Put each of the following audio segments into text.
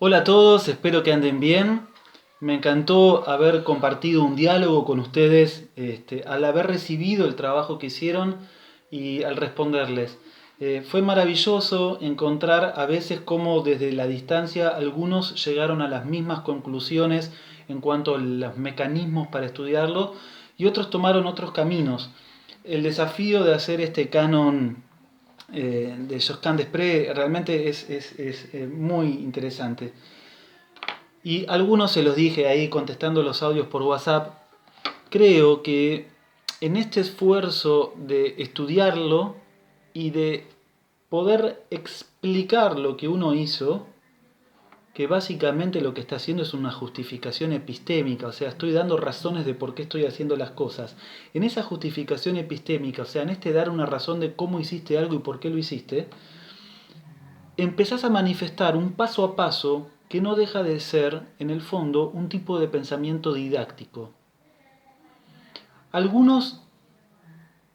Hola a todos, espero que anden bien. Me encantó haber compartido un diálogo con ustedes, al haber recibido el trabajo que hicieron y al responderles. Fue maravilloso encontrar a veces cómo desde la distancia algunos llegaron a las mismas conclusiones en cuanto a los mecanismos para estudiarlo y otros tomaron otros caminos. El desafío de hacer este canon de Josquin Desprez realmente es muy interesante. Y algunos se los dije ahí contestando los audios por WhatsApp. Creo que en este esfuerzo de estudiarlo y de poder explicar lo que uno hizo, que básicamente lo que está haciendo es una justificación epistémica, o sea, estoy dando razones de por qué estoy haciendo las cosas. En esa justificación epistémica, o sea, en este dar una razón de cómo hiciste algo y por qué lo hiciste, empezás a manifestar un paso a paso que no deja de ser, en el fondo, un tipo de pensamiento didáctico. Algunos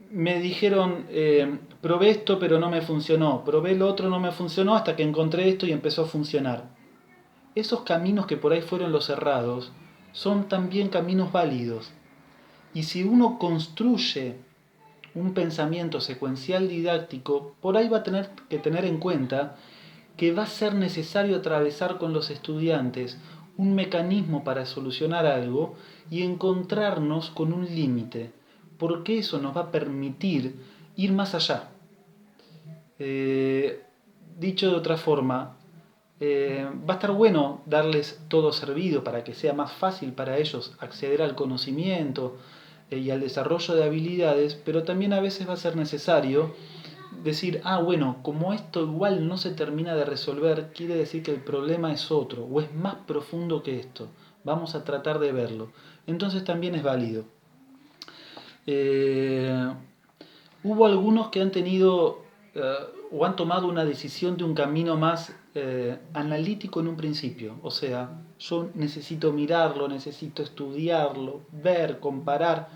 me dijeron, probé esto pero no me funcionó, probé lo otro no me funcionó hasta que encontré esto y empezó a funcionar. Esos caminos que por ahí fueron los errados son también caminos válidos. Y si uno construye un pensamiento secuencial didáctico, por ahí va a tener que tener en cuenta que va a ser necesario atravesar con los estudiantes un mecanismo para solucionar algo y encontrarnos con un límite, porque eso nos va a permitir ir más allá. Eh, Dicho de otra forma, va a estar bueno darles todo servido para que sea más fácil para ellos acceder al conocimiento y al desarrollo de habilidades, pero también a veces va a ser necesario decir, ah, bueno, como esto igual no se termina de resolver, quiere decir que el problema es otro o es más profundo que esto. Vamos a tratar de verlo. Entonces también es válido. Eh, Hubo algunos que han tenido o han tomado una decisión de un camino más analítico en un principio. O sea, yo necesito mirarlo, necesito estudiarlo, ver, comparar,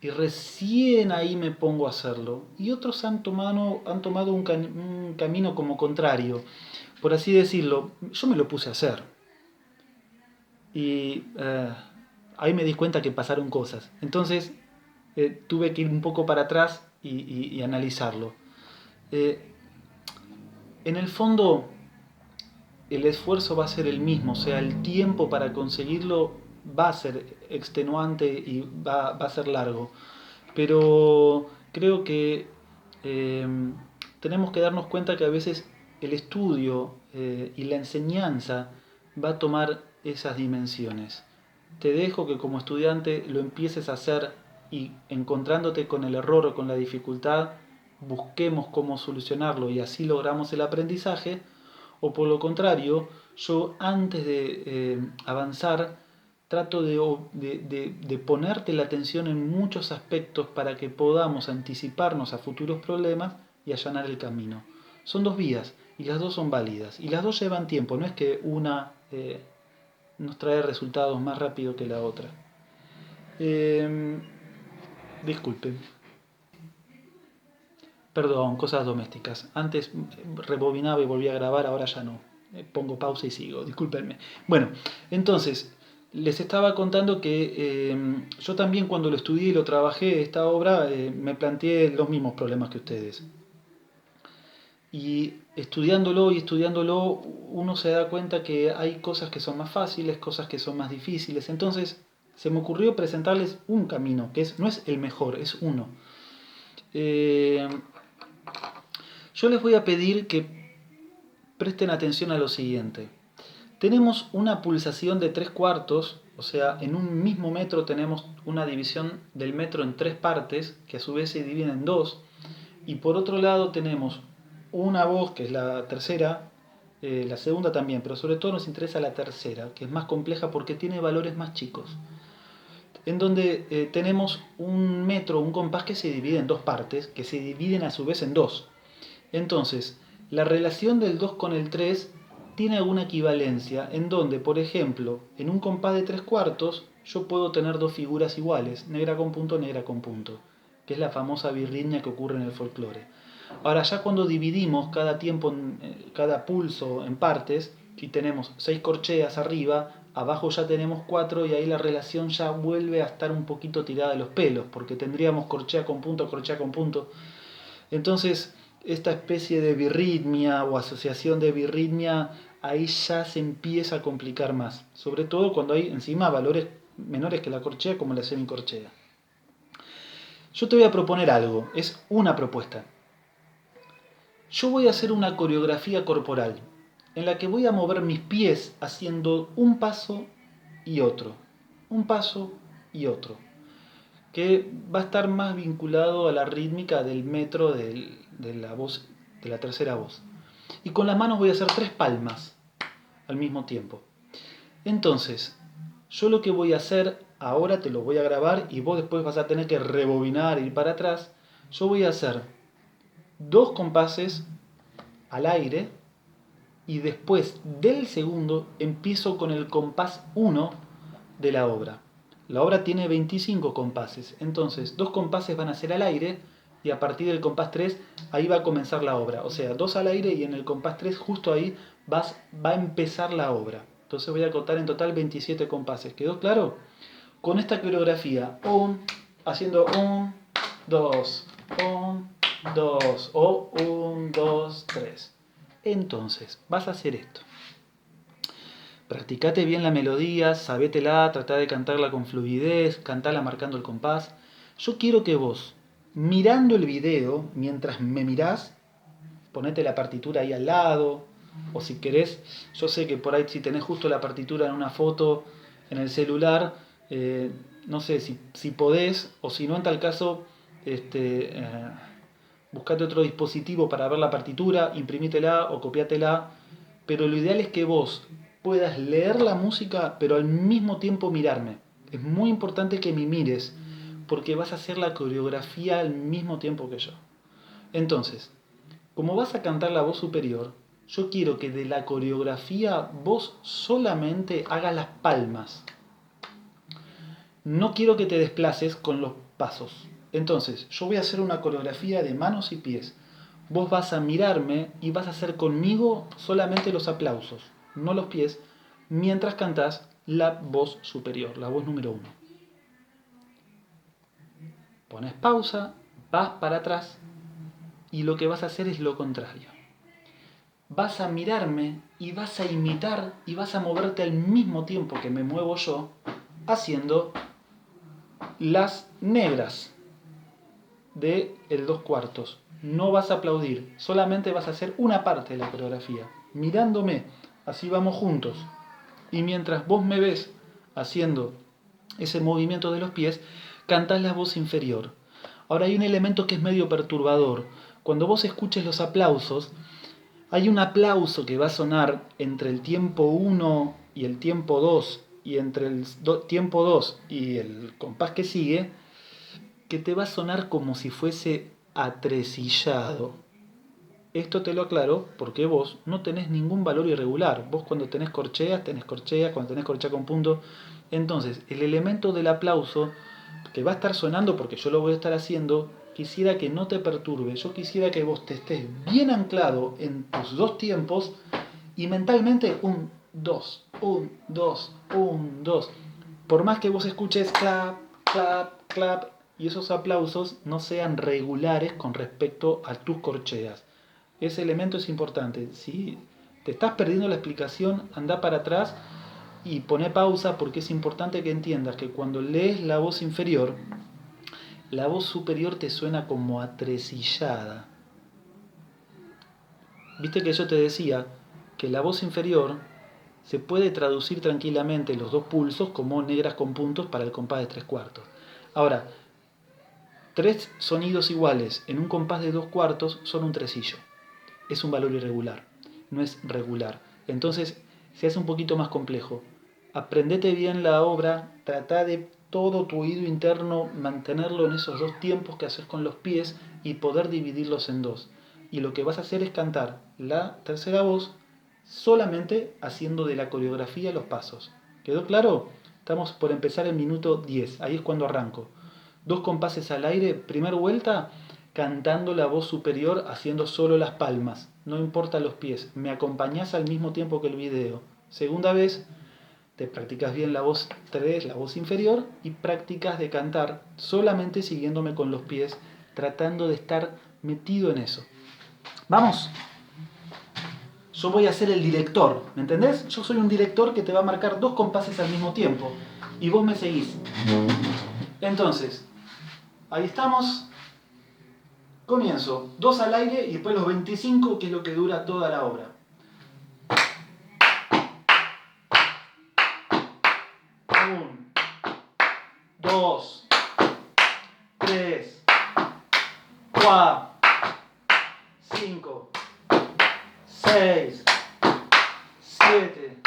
y recién ahí me pongo a hacerlo. Y otros han tomado un camino como contrario, por así decirlo. Yo me lo puse a hacer. Y ahí me di cuenta que pasaron cosas. Entonces tuve que ir un poco para atrás y analizarlo. Eh, en el fondo, el esfuerzo va a ser el mismo, o sea, el tiempo para conseguirlo va a ser extenuante y va a ser largo. Pero creo que eh, tenemos que darnos cuenta que a veces el estudio y la enseñanza va a tomar esas dimensiones. Te dejo que como estudiante lo empieces a hacer y encontrándote con el error o con la dificultad, busquemos cómo solucionarlo y así logramos el aprendizaje. O por lo contrario, yo antes de avanzar trato de ponerte la atención en muchos aspectos para que podamos anticiparnos a futuros problemas y allanar el camino. Son dos vías y las dos son válidas y las dos llevan tiempo, no es que una nos trae resultados más rápido que la otra. Eh, Disculpen, perdón, cosas domésticas. Antes rebobinaba y volvía a grabar, ahora ya no. Pongo pausa y sigo, discúlpenme. Bueno, entonces, les estaba contando que yo también cuando lo estudié y lo trabajé, esta obra, me planteé los mismos problemas que ustedes. Y estudiándolo, uno se da cuenta que hay cosas que son más fáciles, cosas que son más difíciles. Entonces, se me ocurrió presentarles un camino, que no es el mejor, es uno. Eh, yo les voy a pedir que presten atención a lo siguiente. Tenemos una pulsación de 3 cuartos, o sea, en un mismo metro tenemos una división del metro en 3 partes, que a su vez se dividen en dos, y por otro lado tenemos una voz, que es la tercera, la segunda también, pero sobre todo nos interesa la tercera, que es más compleja porque tiene valores más chicos, en donde tenemos un metro, un compás que se divide en 2 partes, que se dividen a su vez en dos. Entonces, la relación del 2 con el 3 tiene alguna equivalencia en donde, por ejemplo, en un compás de 3 cuartos, yo puedo tener dos figuras iguales, negra con punto, que es la famosa birriña que ocurre en el folclore. Ahora, ya cuando dividimos cada tiempo, cada pulso en partes, y tenemos 6 corcheas arriba, abajo ya tenemos 4 y ahí la relación ya vuelve a estar un poquito tirada de los pelos, porque tendríamos corchea con punto, corchea con punto. Entonces, esta especie de birritmia o asociación de birritmia, ahí ya se empieza a complicar más, sobre todo cuando hay encima valores menores que la corchea como la semicorchea. Yo te voy a proponer algo, es una propuesta. Yo voy a hacer una coreografía corporal en la que voy a mover mis pies haciendo un paso y otro, un paso y otro, que va a estar más vinculado a la rítmica del metro de la voz, de la tercera voz. Y con las manos voy a hacer 3 palmas al mismo tiempo. Entonces, yo lo que voy a hacer, ahora te lo voy a grabar y vos después vas a tener que rebobinar e ir para atrás. Yo voy a hacer 2 compases al aire y después del segundo empiezo con el compás 1 de la obra. La obra tiene 25 compases, entonces 2 compases van a ser al aire y a partir del compás 3 ahí va a comenzar la obra. O sea, 2 al aire y en el compás 3 justo ahí va a empezar la obra. Entonces voy a contar en total 27 compases. ¿Quedó claro? Con esta coreografía, haciendo 1, 2, 1, 2 o 1, 2, 3. Entonces, vas a hacer esto. Practicate bien la melodía, sabétela, tratá de cantarla con fluidez, cantala marcando el compás. Yo quiero que vos, mirando el video, mientras me mirás, ponete la partitura ahí al lado, o si querés, yo sé que por ahí si tenés justo la partitura en una foto en el celular, no sé si podés, o si no en tal caso, buscate otro dispositivo para ver la partitura, imprimítela o copiátela, pero lo ideal es que vos puedas leer la música, pero al mismo tiempo mirarme. Es muy importante que me mires, porque vas a hacer la coreografía al mismo tiempo que yo. Entonces, como vas a cantar la voz superior, yo quiero que de la coreografía vos solamente hagas las palmas. No quiero que te desplaces con los pasos. Entonces, yo voy a hacer una coreografía de manos y pies. Vos vas a mirarme y vas a hacer conmigo solamente los aplausos, no los pies, mientras cantás la voz superior, la voz número 1. Pones pausa, vas para atrás y lo que vas a hacer es lo contrario. Vas a mirarme y vas a imitar y vas a moverte al mismo tiempo que me muevo yo, haciendo las negras de el 2/4. No vas a aplaudir, solamente vas a hacer una parte de la coreografía, mirándome, así vamos juntos. Y mientras vos me ves haciendo ese movimiento de los pies, cantás la voz inferior. Ahora hay un elemento que es medio perturbador. Cuando vos escuches los aplausos, hay un aplauso que va a sonar entre el tiempo 1 y el tiempo 2, y entre el tiempo 2 y el compás que sigue, que te va a sonar como si fuese atresillado. Esto te lo aclaro porque vos no tenés ningún valor irregular. Vos cuando tenés corcheas, cuando tenés corchea con punto. Entonces, el elemento del aplauso que va a estar sonando porque yo lo voy a estar haciendo, quisiera que no te perturbe. Yo quisiera que vos te estés bien anclado en tus 2 tiempos y mentalmente 1, 2, 1, 2, 1, 2. Por más que vos escuches clap, clap, clap y esos aplausos no sean regulares con respecto a tus corcheas. Ese elemento es importante. Si te estás perdiendo la explicación, anda para atrás y pone pausa porque es importante que entiendas que cuando lees la voz inferior, la voz superior te suena como atresillada. Viste que yo te decía que la voz inferior se puede traducir tranquilamente los 2 pulsos como negras con puntos para el compás de 3/4. Ahora, 3 sonidos iguales en un compás de 2/4 son un tresillo. Es un valor irregular, no es regular. Entonces se hace un poquito más complejo. Aprendete bien la obra, trata de todo tu oído interno mantenerlo en esos 2 tiempos que haces con los pies y poder dividirlos en 2. Y lo que vas a hacer es cantar la tercera voz solamente haciendo de la coreografía los pasos. ¿Quedó claro? Estamos por empezar el minuto 10, ahí es cuando arranco. 2 compases al aire, primera vuelta, cantando la voz superior haciendo solo las palmas, no importa los pies, me acompañás al mismo tiempo que el video. Segunda vez, te practicas bien la voz 3, la voz inferior, y practicas de cantar solamente siguiéndome con los pies, tratando de estar metido en eso. ¿Vamos? Yo voy a ser el director, ¿me entendés? Yo soy un director que te va a marcar 2 compases al mismo tiempo, y vos me seguís. Entonces, ahí estamos. Comienzo, 2 al aire y después los 25, que es lo que dura toda la obra. 1, 2, 3, 4, 5, 6, 7,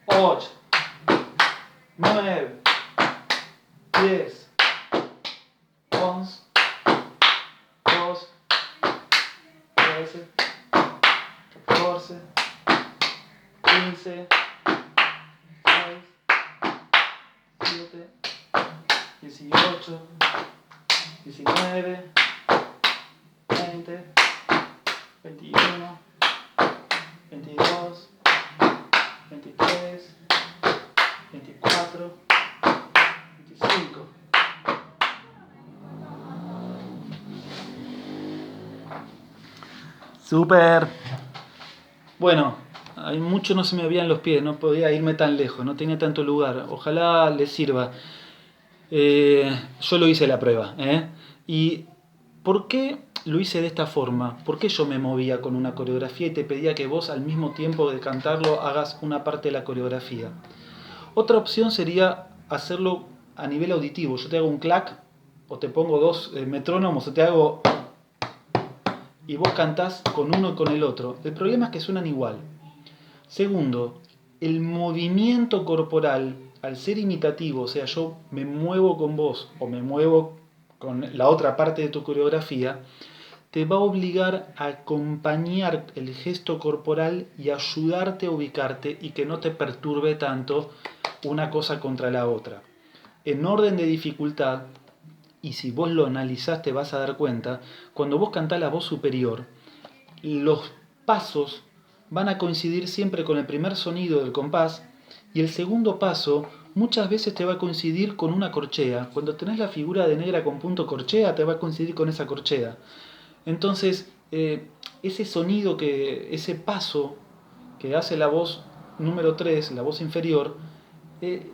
8, 9, 10, 11, 12, 13, 14, 15, 16, 17, 18, 19, 20, 21, 22, 23, 24, 25. Super. Bueno, hay mucho no se me veían los pies, no podía irme tan lejos, no tenía tanto lugar. Ojalá les sirva. Yo lo hice la prueba. ¿Y por qué lo hice de esta forma? ¿Por qué yo me movía con una coreografía y te pedía que vos al mismo tiempo de cantarlo hagas una parte de la coreografía? Otra opción sería hacerlo a nivel auditivo. Yo te hago un clac, o te pongo 2 metrónomos, o te hago... y vos cantás con uno y con el otro. El problema es que suenan igual. Segundo, el movimiento corporal, al ser imitativo, o sea, yo me muevo con vos o me muevo con la otra parte de tu coreografía, te va a obligar a acompañar el gesto corporal y ayudarte a ubicarte y que no te perturbe tanto una cosa contra la otra. En orden de dificultad, y si vos lo analizás te vas a dar cuenta, cuando vos cantás la voz superior, los pasos van a coincidir siempre con el primer sonido del compás y el segundo paso muchas veces te va a coincidir con una corchea. Cuando tenés la figura de negra con punto corchea, te va a coincidir con esa corchea. Entonces, ese sonido, ese paso que hace la voz número 3, la voz inferior,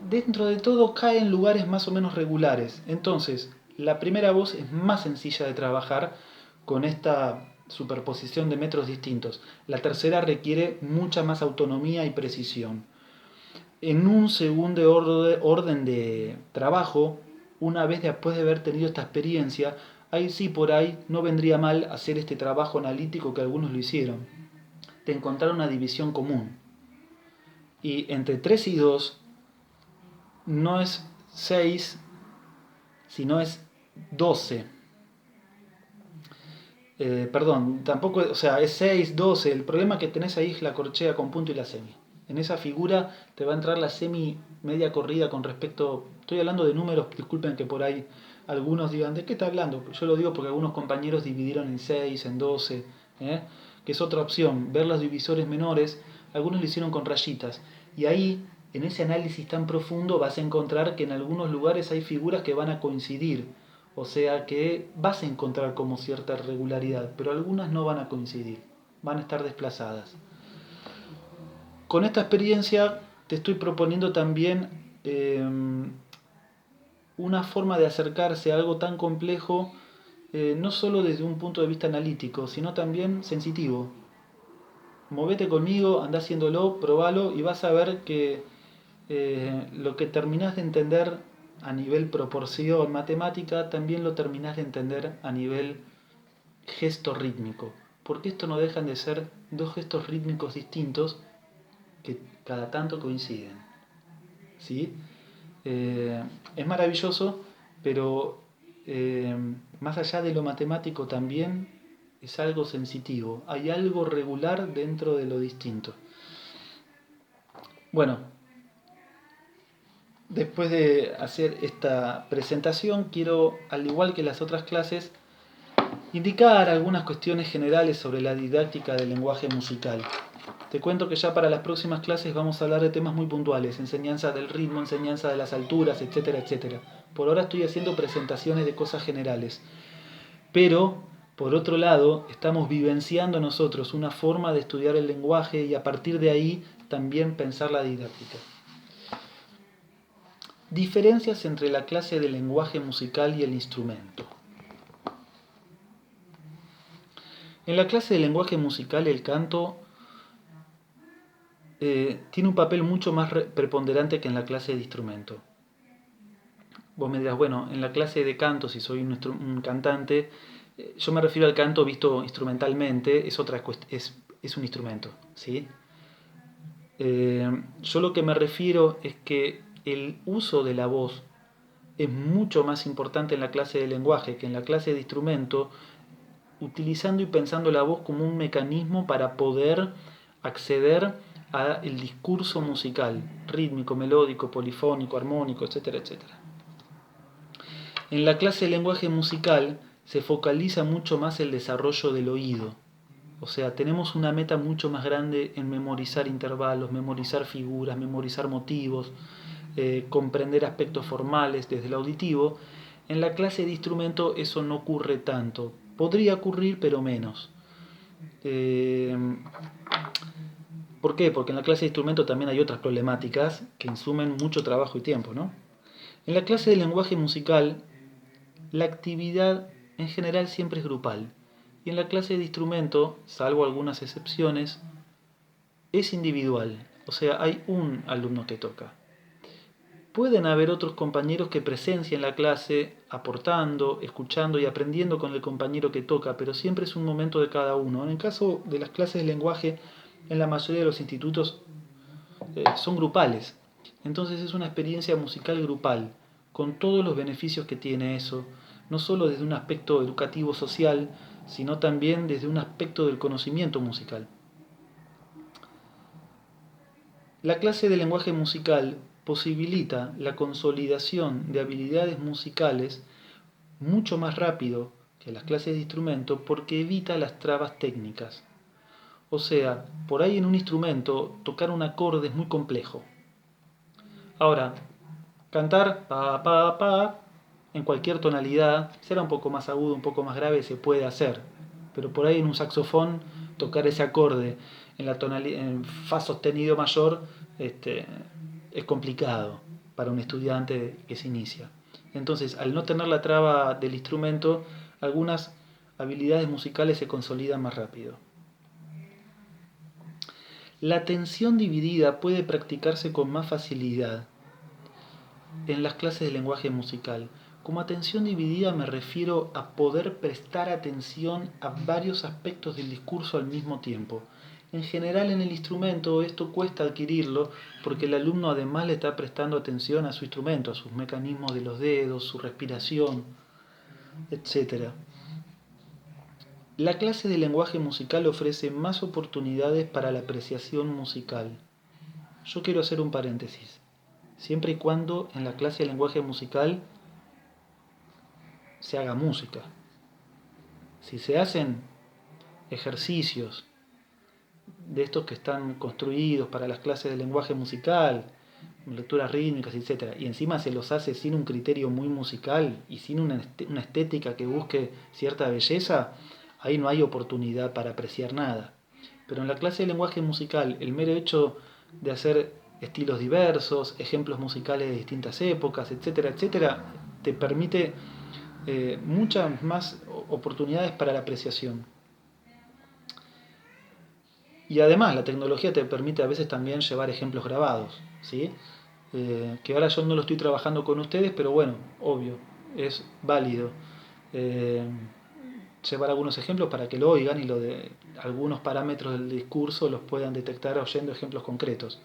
dentro de todo cae en lugares más o menos regulares. Entonces, la primera voz es más sencilla de trabajar con esta superposición de metros distintos. La tercera requiere mucha más autonomía y precisión. En un segundo orden de trabajo, una vez después de haber tenido esta experiencia, ahí sí por ahí no vendría mal hacer este trabajo analítico que algunos lo hicieron, de encontrar una división común. Y entre 3 y 2 no es 6, sino es 12. Perdón, tampoco, o sea, es 6, 12. El problema que tenés ahí es la corchea con punto y la semi. En esa figura te va a entrar la semi media corrida con respecto... Estoy hablando de números, disculpen que por ahí algunos digan, ¿de qué está hablando? Yo lo digo porque algunos compañeros dividieron en 6, en 12, que es otra opción. Ver los divisores menores, algunos lo hicieron con rayitas. Y ahí, en ese análisis tan profundo, vas a encontrar que en algunos lugares hay figuras que van a coincidir. O sea que vas a encontrar como cierta regularidad, pero algunas no van a coincidir, van a estar desplazadas. Con esta experiencia te estoy proponiendo también una forma de acercarse a algo tan complejo, no solo desde un punto de vista analítico, sino también sensitivo. Movete conmigo, andá haciéndolo, probalo y vas a ver que lo que terminás de entender a nivel proporción matemática, también lo terminás de entender a nivel gesto rítmico. Porque esto no dejan de ser 2 gestos rítmicos distintos que cada tanto coinciden. ¿Sí? Es maravilloso, pero más allá de lo matemático también es algo sensitivo. Hay algo regular dentro de lo distinto. Bueno, después de hacer esta presentación, quiero, al igual que las otras clases, indicar algunas cuestiones generales sobre la didáctica del lenguaje musical. Te cuento que ya para las próximas clases vamos a hablar de temas muy puntuales, enseñanza del ritmo, enseñanza de las alturas, etcétera, etcétera. Por ahora estoy haciendo presentaciones de cosas generales. Pero, por otro lado, estamos vivenciando nosotros una forma de estudiar el lenguaje y a partir de ahí también pensar la didáctica. Diferencias entre la clase de lenguaje musical y el instrumento. En la clase de lenguaje musical el canto tiene un papel mucho más preponderante que en la clase de instrumento. Vos me dirás, bueno, en la clase de canto, si soy un cantante, yo me refiero al canto visto instrumentalmente, es un instrumento, ¿sí? Yo lo que me refiero es que el uso de la voz es mucho más importante en la clase de lenguaje que en la clase de instrumento, utilizando y pensando la voz como un mecanismo para poder acceder al discurso musical, rítmico, melódico, polifónico, armónico, etcétera, etcétera. En la clase de lenguaje musical se focaliza mucho más el desarrollo del oído. O sea, tenemos una meta mucho más grande en memorizar intervalos, memorizar figuras, memorizar motivos, comprender aspectos formales desde el auditivo. En la clase de instrumento eso no ocurre tanto. Podría ocurrir, pero menos. ¿Por qué? Porque en la clase de instrumento también hay otras problemáticas que insumen mucho trabajo y tiempo, ¿no? En la clase de lenguaje musical, la actividad en general siempre es grupal. Y en la clase de instrumento, salvo algunas excepciones, es individual. O sea, hay un alumno que toca. Pueden haber otros compañeros que presencien la clase aportando, escuchando y aprendiendo con el compañero que toca, pero siempre es un momento de cada uno. En el caso de las clases de lenguaje, en la mayoría de los institutos son grupales. Entonces es una experiencia musical grupal, con todos los beneficios que tiene eso, no solo desde un aspecto educativo social, sino también desde un aspecto del conocimiento musical. La clase de lenguaje musical posibilita la consolidación de habilidades musicales mucho más rápido que las clases de instrumento porque evita las trabas técnicas. O sea, por ahí en un instrumento tocar un acorde es muy complejo. Ahora, cantar pa pa pa en cualquier tonalidad, será un poco más agudo, un poco más grave, se puede hacer. Pero por ahí en un saxofón tocar ese acorde en fa sostenido mayor es complicado para un estudiante que se inicia. Entonces, al no tener la traba del instrumento, algunas habilidades musicales se consolidan más rápido. La atención dividida puede practicarse con más facilidad en las clases de lenguaje musical. Como atención dividida me refiero a poder prestar atención a varios aspectos del discurso al mismo tiempo. En general en el instrumento esto cuesta adquirirlo porque el alumno además le está prestando atención a su instrumento, a sus mecanismos de los dedos, su respiración, etc. La clase de lenguaje musical ofrece más oportunidades para la apreciación musical. Yo quiero hacer un paréntesis. Siempre y cuando en la clase de lenguaje musical se haga música. Si se hacen ejercicios de estos que están construidos para las clases de lenguaje musical, lecturas rítmicas, etc., y encima se los hace sin un criterio muy musical y sin una estética que busque cierta belleza, ahí no hay oportunidad para apreciar nada. Pero en la clase de lenguaje musical, el mero hecho de hacer estilos diversos, ejemplos musicales de distintas épocas, etcétera, etcétera, te permite muchas más oportunidades para la apreciación. Y además la tecnología te permite a veces también llevar ejemplos grabados, ¿sí? Que ahora yo no lo estoy trabajando con ustedes, pero bueno, obvio, es válido llevar algunos ejemplos para que lo oigan y algunos parámetros del discurso los puedan detectar oyendo ejemplos concretos,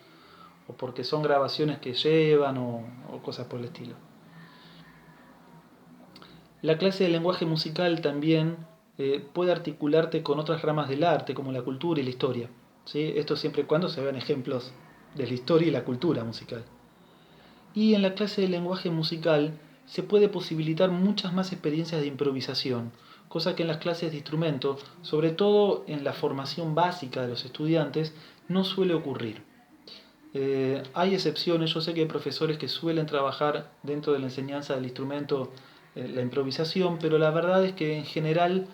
o porque son grabaciones que llevan o cosas por el estilo. La clase de lenguaje musical también puede articularte con otras ramas del arte, como la cultura y la historia. ¿Sí? Esto siempre y cuando se vean ejemplos de la historia y la cultura musical. Y en la clase de lenguaje musical se puede posibilitar muchas más experiencias de improvisación, cosa que en las clases de instrumento, sobre todo en la formación básica de los estudiantes, no suele ocurrir. Hay excepciones, yo sé que hay profesores que suelen trabajar dentro de la enseñanza del instrumento la improvisación, pero la verdad es que en general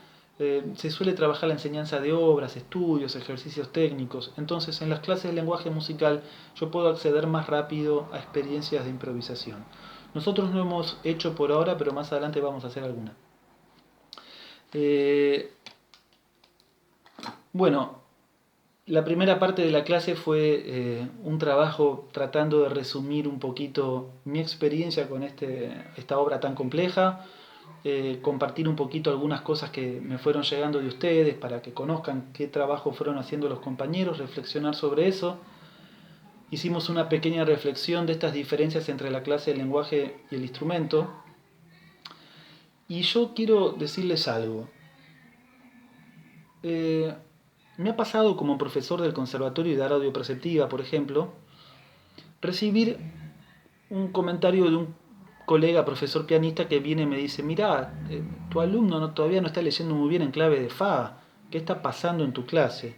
se suele trabajar la enseñanza de obras, estudios, ejercicios técnicos. Entonces en las clases de lenguaje musical yo puedo acceder más rápido a experiencias de improvisación. Nosotros no hemos hecho por ahora, pero más adelante vamos a hacer alguna. Bueno, la primera parte de la clase fue un trabajo tratando de resumir un poquito mi experiencia con esta obra tan compleja, compartir un poquito algunas cosas que me fueron llegando de ustedes para que conozcan qué trabajo fueron haciendo los compañeros, reflexionar sobre eso. Hicimos una pequeña reflexión de estas diferencias entre la clase de lenguaje y el instrumento. Y yo quiero decirles algo. Me ha pasado como profesor del Conservatorio de Audio Perceptiva, por ejemplo, recibir un comentario de un colega profesor pianista que viene y me dice, mirá, tu alumno todavía no está leyendo muy bien en clave de fa, ¿qué está pasando en tu clase?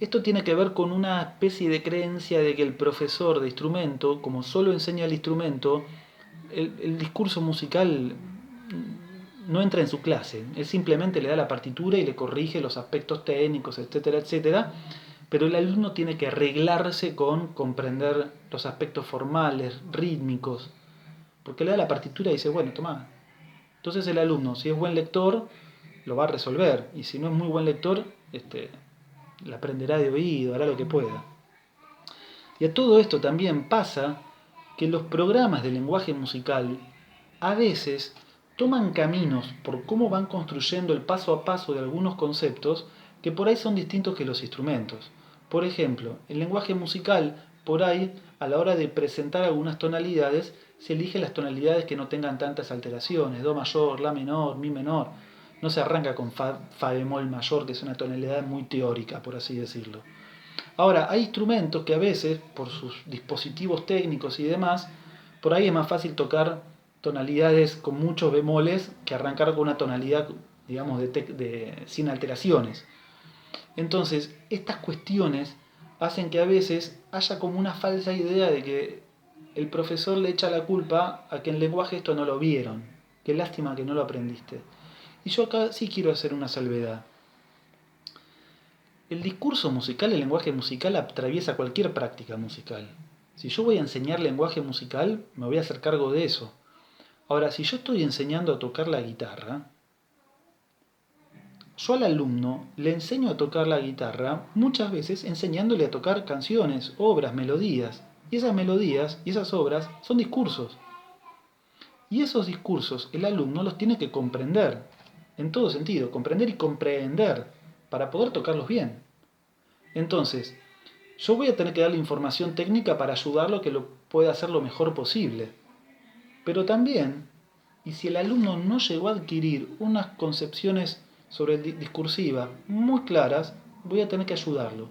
Esto tiene que ver con una especie de creencia de que el profesor de instrumento, como solo enseña el instrumento, el discurso musical no entra en su clase. Él simplemente le da la partitura y le corrige los aspectos técnicos, etcétera, etcétera. Pero el alumno tiene que arreglarse con comprender los aspectos formales, rítmicos. Porque le da la partitura y dice, bueno, toma. Entonces el alumno, si es buen lector, lo va a resolver. Y si no es muy buen lector, la aprenderá de oído, hará lo que pueda. Y a todo esto también pasa que los programas de lenguaje musical a veces toman caminos por cómo van construyendo el paso a paso de algunos conceptos que por ahí son distintos que los instrumentos. Por ejemplo, el lenguaje musical, por ahí, a la hora de presentar algunas tonalidades, se elige las tonalidades que no tengan tantas alteraciones, do mayor, la menor, mi menor. No se arranca con fa bemol mayor, que es una tonalidad muy teórica, por así decirlo. Ahora, hay instrumentos que a veces, por sus dispositivos técnicos y demás, por ahí es más fácil tocar tonalidades con muchos bemoles que arrancar con una tonalidad, digamos, sin alteraciones. Entonces, estas cuestiones hacen que a veces haya como una falsa idea de que el profesor le echa la culpa a que en lenguaje esto no lo vieron. Qué lástima que no lo aprendiste. Y yo acá sí quiero hacer una salvedad. El discurso musical, el lenguaje musical atraviesa cualquier práctica musical. Si yo voy a enseñar lenguaje musical, me voy a hacer cargo de eso. Ahora, si yo estoy enseñando a tocar la guitarra, yo al alumno le enseño a tocar la guitarra muchas veces enseñándole a tocar canciones, obras, melodías. Y esas melodías y esas obras son discursos. Y esos discursos el alumno los tiene que comprender, en todo sentido, comprender y comprehender para poder tocarlos bien. Entonces, yo voy a tener que darle información técnica para ayudarlo a que lo pueda hacer lo mejor posible. Pero también, y si el alumno no llegó a adquirir unas concepciones sobre discursiva muy claras, voy a tener que ayudarlo.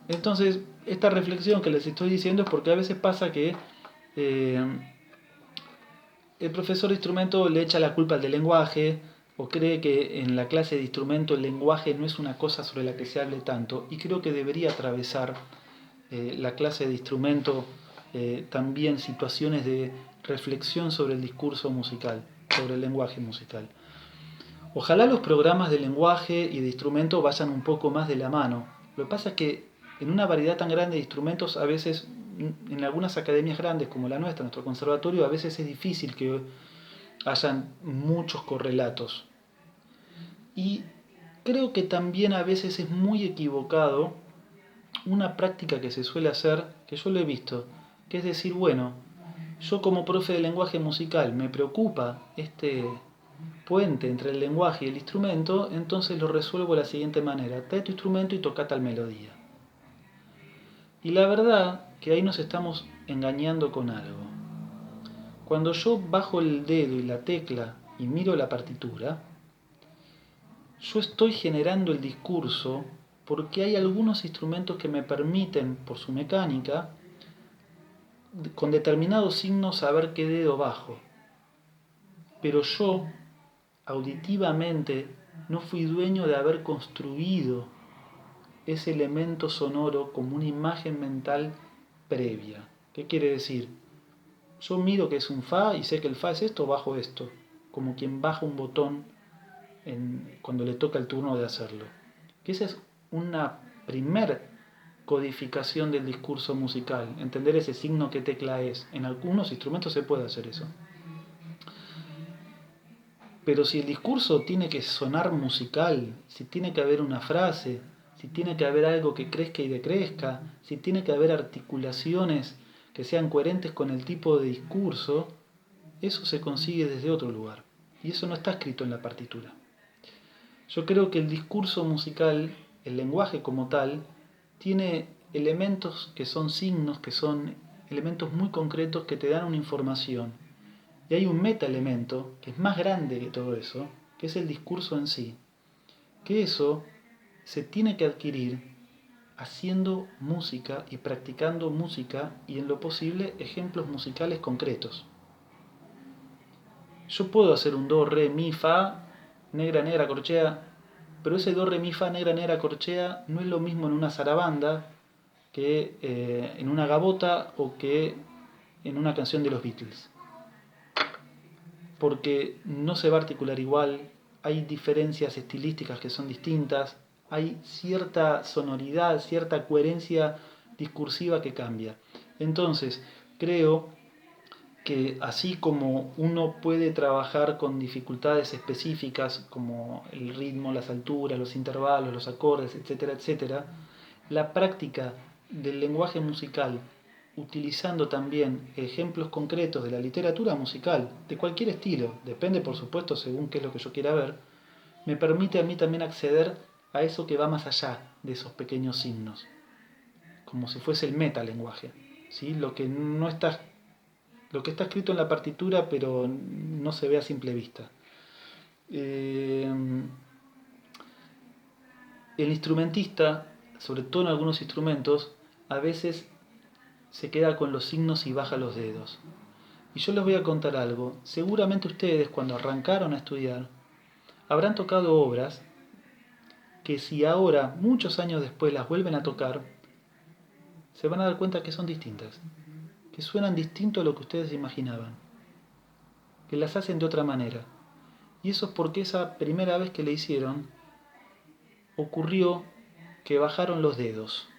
Entonces, esta reflexión que les estoy diciendo es porque a veces pasa que el profesor de instrumento le echa la culpa al del lenguaje o cree que en la clase de instrumento el lenguaje no es una cosa sobre la que se hable tanto, y creo que debería atravesar la clase de instrumento también situaciones de reflexión sobre el discurso musical, sobre el lenguaje musical. Ojalá los programas de lenguaje y de instrumento vayan un poco más de la mano. Lo que pasa es que en una variedad tan grande de instrumentos, a veces, en algunas academias grandes como la nuestra, nuestro conservatorio, a veces es difícil que hayan muchos correlatos. Y creo que también a veces es muy equivocado una práctica que se suele hacer, que yo lo he visto, que es decir, bueno, yo como profe de lenguaje musical me preocupa este puente entre el lenguaje y el instrumento, entonces lo resuelvo de la siguiente manera: trae tu instrumento y toca tal melodía. Y la verdad que ahí nos estamos engañando con algo. Cuando yo bajo el dedo y la tecla y miro la partitura, yo estoy generando el discurso porque hay algunos instrumentos que me permiten, por su mecánica, con determinados signos saber qué dedo bajo. Pero yo auditivamente no fui dueño de haber construido ese elemento sonoro como una imagen mental previa. ¿Qué quiere decir? Yo miro que es un fa y sé que el fa es esto, bajo esto, como quien baja un botón cuando le toca el turno de hacerlo. Que esa es una primer codificación del discurso musical, entender ese signo que tecla es. En algunos instrumentos se puede hacer eso. Pero si el discurso tiene que sonar musical, si tiene que haber una frase, si tiene que haber algo que crezca y decrezca, si tiene que haber articulaciones que sean coherentes con el tipo de discurso, eso se consigue desde otro lugar. Y eso no está escrito en la partitura. Yo creo que el discurso musical, el lenguaje como tal, tiene elementos que son signos, que son elementos muy concretos que te dan una información. Y hay un metaelemento que es más grande que todo eso, que es el discurso en sí. Que eso se tiene que adquirir haciendo música y practicando música y en lo posible ejemplos musicales concretos. Yo puedo hacer un do, re, mi, fa, negra, negra, corchea, pero ese do, re, mi, fa, negra, negra, corchea no es lo mismo en una zarabanda que en una gabota o que en una canción de los Beatles. Porque no se va a articular igual, hay diferencias estilísticas que son distintas, hay cierta sonoridad, cierta coherencia discursiva que cambia. Entonces, creo que así como uno puede trabajar con dificultades específicas como el ritmo, las alturas, los intervalos, los acordes, etcétera, etcétera, la práctica del lenguaje musical utilizando también ejemplos concretos de la literatura musical, de cualquier estilo, depende por supuesto según qué es lo que yo quiera ver, me permite a mí también acceder a eso que va más allá de esos pequeños signos, como si fuese el metalenguaje, ¿sí? Lo que está escrito en la partitura pero no se ve a simple vista. El instrumentista, sobre todo en algunos instrumentos, a veces se queda con los signos y baja los dedos. Y yo les voy a contar algo. Seguramente ustedes, cuando arrancaron a estudiar, habrán tocado obras que si ahora, muchos años después, las vuelven a tocar, se van a dar cuenta que son distintas, que suenan distinto a lo que ustedes imaginaban, que las hacen de otra manera. Y eso es porque esa primera vez que le hicieron, ocurrió que bajaron los dedos.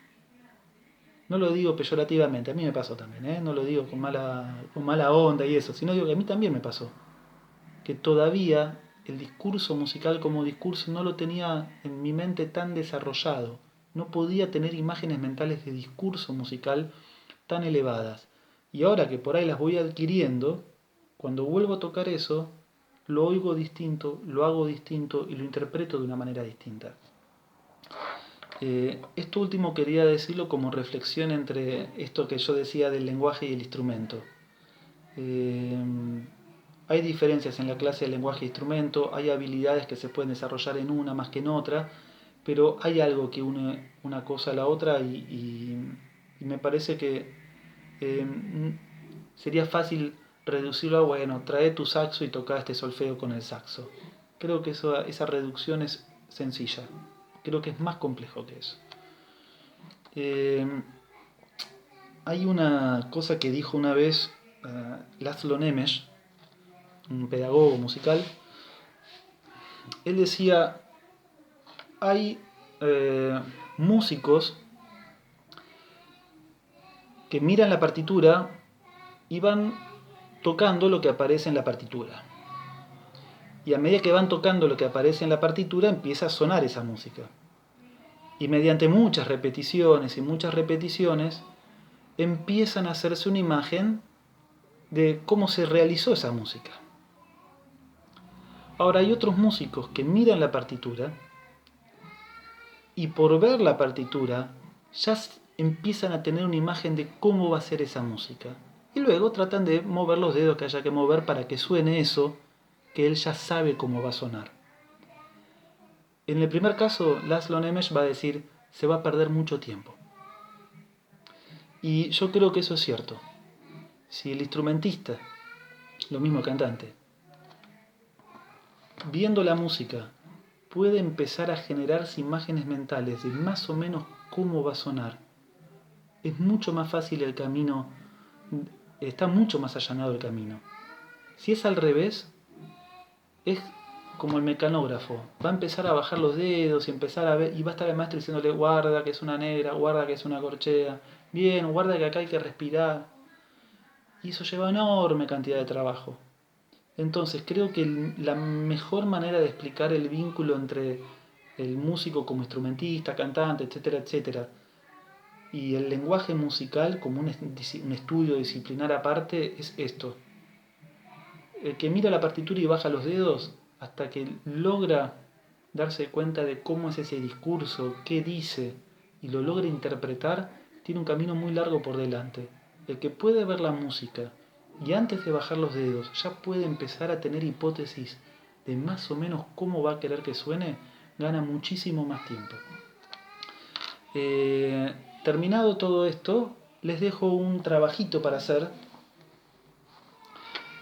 No lo digo peyorativamente, a mí me pasó también, ¿eh? No lo digo con mala onda y eso, sino digo que a mí también me pasó. Que todavía el discurso musical como discurso no lo tenía en mi mente tan desarrollado. No podía tener imágenes mentales de discurso musical tan elevadas. Y ahora que por ahí las voy adquiriendo, cuando vuelvo a tocar eso, lo oigo distinto, lo hago distinto y lo interpreto de una manera distinta. Esto último quería decirlo como reflexión entre esto que yo decía del lenguaje y el instrumento. Hay diferencias en la clase de lenguaje e instrumento, hay habilidades que se pueden desarrollar en una más que en otra, pero hay algo que une una cosa a la otra y me parece que sería fácil reducirlo a, bueno, trae tu saxo y toca este solfeo con el saxo. Creo que esa reducción es sencilla, creo que es más complejo que eso. Hay una cosa que dijo una vez Laszlo Nemes, un pedagogo musical. Él decía, hay músicos que miran la partitura y van tocando lo que aparece en la partitura. Y a medida que van tocando lo que aparece en la partitura, empieza a sonar esa música. Y mediante muchas repeticiones, empiezan a hacerse una imagen de cómo se realizó esa música. Ahora hay otros músicos que miran la partitura y por ver la partitura ya empiezan a tener una imagen de cómo va a ser esa música. Y luego tratan de mover los dedos que haya que mover para que suene eso que él ya sabe cómo va a sonar. En el primer caso, Laszlo Nemes va a decir, se va a perder mucho tiempo. Y yo creo que eso es cierto. Si el instrumentista, lo mismo cantante, viendo la música, puede empezar a generarse imágenes mentales de más o menos cómo va a sonar, es mucho más fácil el camino, está mucho más allanado el camino. Si es al revés, es como el mecanógrafo, va a empezar a bajar los dedos y empezar a ver, y va a estar el maestro diciéndole guarda que es una negra, guarda que es una corchea, bien, guarda que acá hay que respirar. Y eso lleva enorme cantidad de trabajo. Entonces creo que la mejor manera de explicar el vínculo entre el músico como instrumentista, cantante, etcétera, etcétera, y el lenguaje musical como un estudio disciplinar aparte es esto. El que mira la partitura y baja los dedos hasta que logra darse cuenta de cómo es ese discurso, qué dice, y lo logra interpretar, tiene un camino muy largo por delante. El que puede ver la música y antes de bajar los dedos ya puede empezar a tener hipótesis de más o menos cómo va a querer que suene, gana muchísimo más tiempo. Terminado todo esto, les dejo un trabajito para hacer.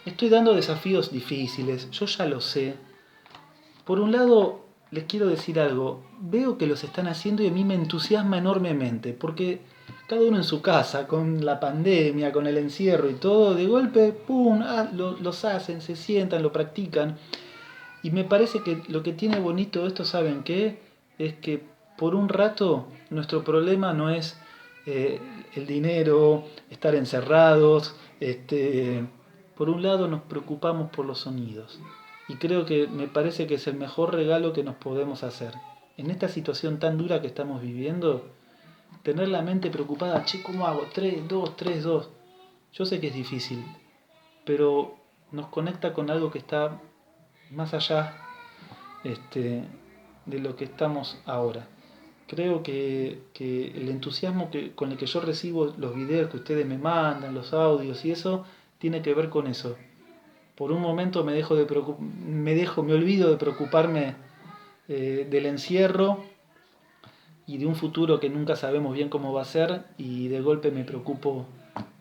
Estoy dando desafíos difíciles, yo ya lo sé. Por un lado, les quiero decir algo, veo que los están haciendo y a mí me entusiasma enormemente, porque cada uno en su casa, con la pandemia, con el encierro y todo, de golpe, ¡pum!, los hacen, se sientan, lo practican. Y me parece que lo que tiene bonito esto, ¿saben qué? Es que por un rato nuestro problema no es el dinero, estar encerrados. Por un lado nos preocupamos por los sonidos. Y creo que me parece que es el mejor regalo que nos podemos hacer. En esta situación tan dura que estamos viviendo, tener la mente preocupada, che, ¿cómo hago? 3, 2, 3, 2. Yo sé que es difícil, pero nos conecta con algo que está más allá de lo que estamos ahora. Creo que el entusiasmo con el que yo recibo los videos que ustedes me mandan, los audios y eso, tiene que ver con eso. Por un momento me olvido de preocuparme del encierro y de un futuro que nunca sabemos bien cómo va a ser, y de golpe me preocupo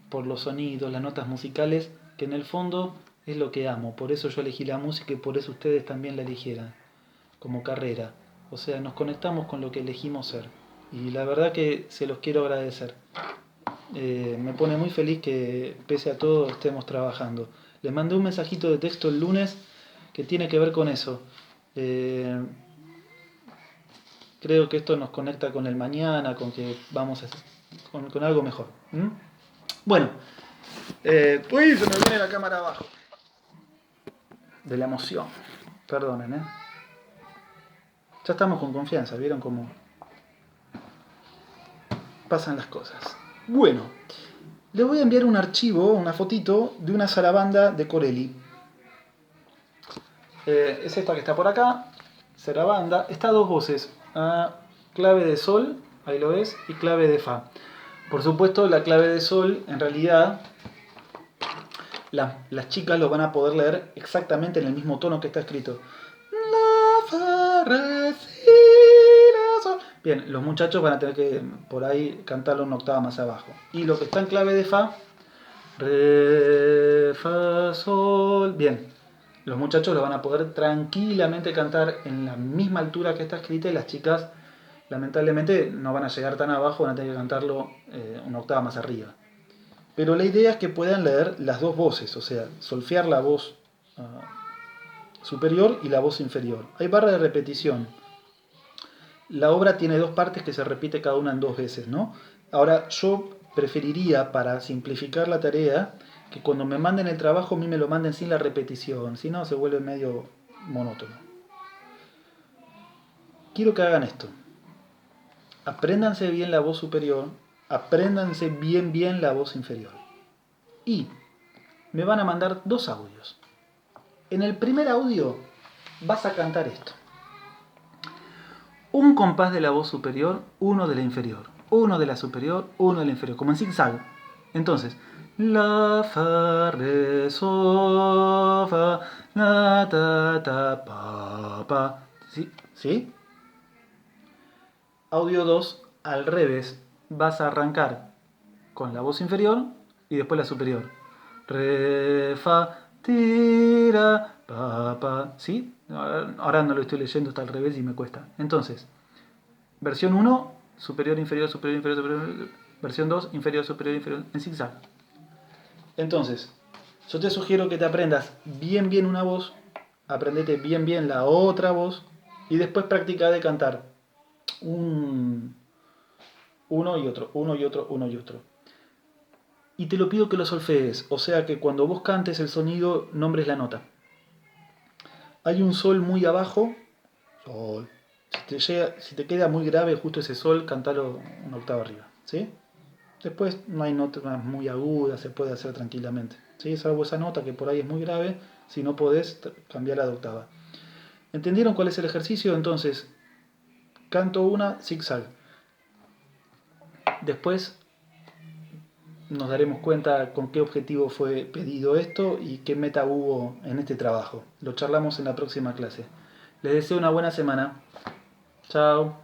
por los sonidos, las notas musicales, que en el fondo es lo que amo. Por eso yo elegí la música y por eso ustedes también la eligieran como carrera. O sea, nos conectamos con lo que elegimos ser. Y la verdad que se los quiero agradecer. Me pone muy feliz que pese a todo estemos trabajando. Les mandé un mensajito de texto el lunes que tiene que ver con eso. Creo que esto nos conecta con el mañana, con que vamos con algo mejor. ¿Mm? Bueno, uy, se me viene la cámara abajo. De la emoción. Perdonen, ¿eh? Ya estamos con confianza, ¿vieron cómo pasan las cosas? Bueno, les voy a enviar un archivo, una fotito de una zarabanda de Corelli. Es esta que está por acá, zarabanda. Está a dos voces, clave de sol, ahí lo ves, y clave de fa. Por supuesto, la clave de sol, en realidad, las chicas lo van a poder leer exactamente en el mismo tono que está escrito. La, fa, re, si, la, sol. Bien, los muchachos van a tener que por ahí cantarlo una octava más abajo. Y lo que está en clave de fa, re, fa, sol. Bien, los muchachos lo van a poder tranquilamente cantar en la misma altura que está escrita, y las chicas lamentablemente no van a llegar tan abajo, van a tener que cantarlo una octava más arriba. Pero la idea es que puedan leer las dos voces, o sea, solfear la voz superior y la voz inferior. Hay barra de repetición. La obra tiene dos partes que se repite cada una en dos veces, ¿no? Ahora, yo preferiría, para simplificar la tarea, que cuando me manden el trabajo a mí me lo manden sin la repetición, si no se vuelve medio monótono. Quiero que hagan esto. Apréndanse bien la voz superior, apréndanse bien la voz inferior. Y me van a mandar dos audios. En el primer audio vas a cantar esto. Un compás de la voz superior, uno de la inferior. Uno de la superior, uno de la inferior. Como en zigzag. Entonces, la, fa, re, sol, fa, la, ta, pa, pa. ¿Sí? ¿Sí? Audio 2, al revés. Vas a arrancar con la voz inferior y después la superior. Re, fa, tira, pa, pa. ¿Sí? Ahora no lo estoy leyendo, está al revés y me cuesta. Entonces, versión 1, superior, inferior, superior, inferior, superior. Versión 2, inferior, superior, inferior, en zigzag. Entonces, yo te sugiero que te aprendas bien una voz, aprendete bien la otra voz y después practica de cantar uno y otro, uno y otro, uno y otro. Y te lo pido que lo solfees, o sea que cuando vos cantes el sonido, nombres la nota. Hay un sol muy abajo, sol. Si te queda muy grave justo ese sol, cantalo una octava arriba, ¿sí? Después no hay notas muy agudas, se puede hacer tranquilamente, ¿sí? Salvo esa nota que por ahí es muy grave, si no podés, cambiarla de octava. ¿Entendieron cuál es el ejercicio? Entonces, canto una, zigzag. Después nos daremos cuenta con qué objetivo fue pedido esto y qué meta hubo en este trabajo. Lo charlamos en la próxima clase. Les deseo una buena semana. Chao.